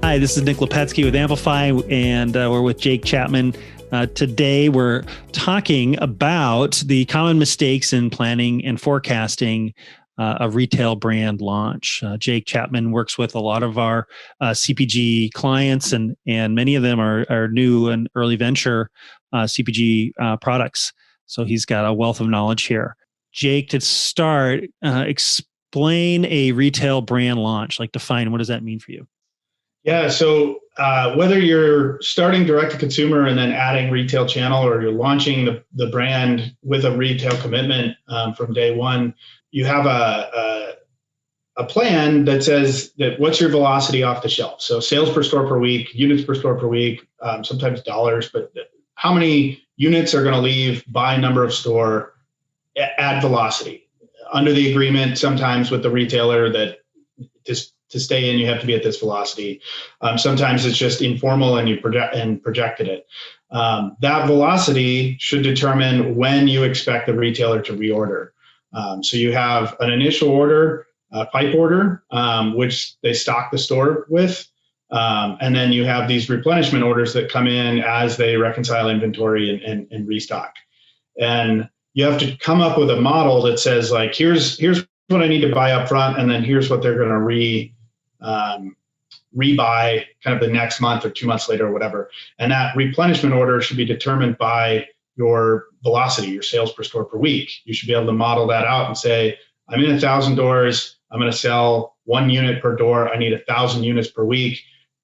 Hi, this is Nick Lepetsky with Amplify, and we're with Jake Chapman. Today, we're talking about the common mistakes in planning and forecasting a retail brand launch. Jake Chapman works with a lot of our CPG clients, and many of them are new and early venture CPG products. So he's got a wealth of knowledge here. Jake, to start, explain a retail brand launch, like define, what does that mean for you? Yeah, so whether you're starting direct to consumer and then adding retail channel, or you're launching the brand with a retail commitment from day one, you have a plan that says that what's your velocity off the shelf. So sales per store per week, units per store per week, sometimes dollars, but how many units are going to leave by number of store at velocity under the agreement sometimes with the retailer that to stay in, you have to be at this velocity. Sometimes it's just informal and you projected it. That velocity should determine when you expect the retailer to reorder. So you have an initial order, a pipe order, which they stock the store with. And then you have these replenishment orders that come in as they reconcile inventory and restock. And you have to come up with a model that says, like, here's what I need to buy up front, and then here's what they're going to rebuy kind of the next month or 2 months later or whatever. And that replenishment order should be determined by your velocity, your sales per store per week. You should be able to model that out and say, I'm in 1,000 doors. I'm going to sell 1 unit per door. I need 1,000 units per week,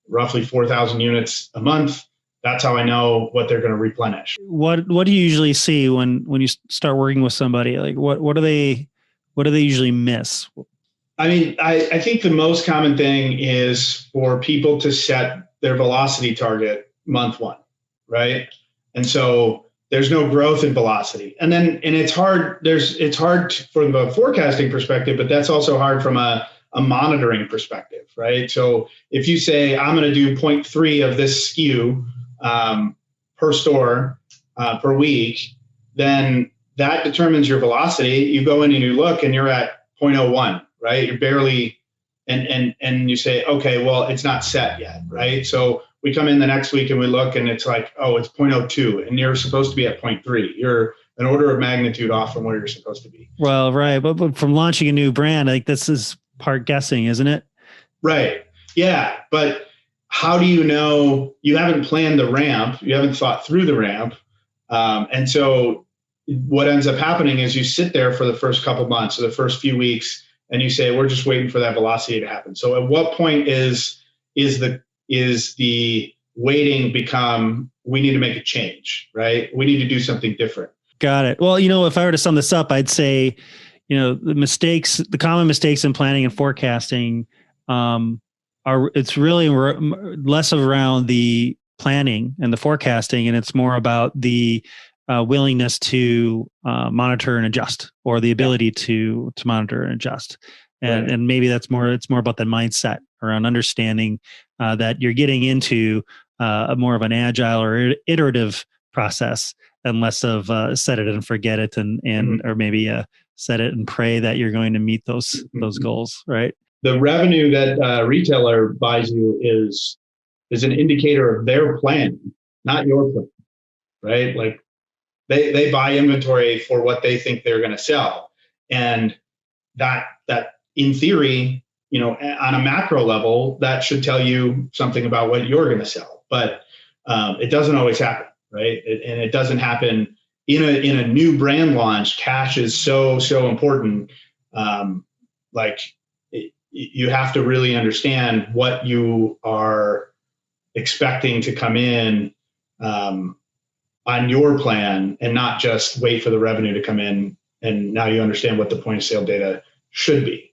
roughly 4,000 units a month. That's how I know what they're going to replenish. What do you usually see when you start working with somebody? Like what do they usually miss? I mean, I think the most common thing is for people to set their velocity target month one, right? And so there's no growth in velocity. And it's hard. It's hard from a forecasting perspective, but that's also hard from a monitoring perspective, right? So if you say, I'm going to do 0.3 of this SKU per store per week, then that determines your velocity. You go in and you look and you're at 0.01, right? You're barely, and you say, okay, well, it's not set yet, right? So we come in the next week and we look and it's like, oh, it's 0.02 and you're supposed to be at 0.3. You're an order of magnitude off from where you're supposed to be. Well, right. But from launching a new brand, like this is part guessing, isn't it? Right. Yeah. But how do you know? You haven't planned the ramp. You haven't thought through the ramp. And so what ends up happening is you sit there for the first couple months or the first few weeks and you say, we're just waiting for that velocity to happen. So at what point is the waiting become, we need to make a change, right? We need to do something different. Got it. Well, if I were to sum this up, I'd say, the common mistakes in planning and forecasting it's really less around the planning and the forecasting, and it's more about the willingness to monitor and adjust, or the ability to monitor and adjust. And right. And maybe it's more about the mindset around understanding that you're getting into a more of an agile or iterative process, and less of set it and forget it, and or maybe set it and pray that you're going to meet those goals, right? The revenue that a retailer buys you is an indicator of their plan, not your plan, right? Like they buy inventory for what they think they're going to sell. And that in theory, on a macro level, that should tell you something about what you're going to sell. But it doesn't always happen, right? And it doesn't happen in a new brand launch. Cash is so important. You have to really understand what you are expecting to come in on your plan, and not just wait for the revenue to come in. And now you understand what the point of sale data should be.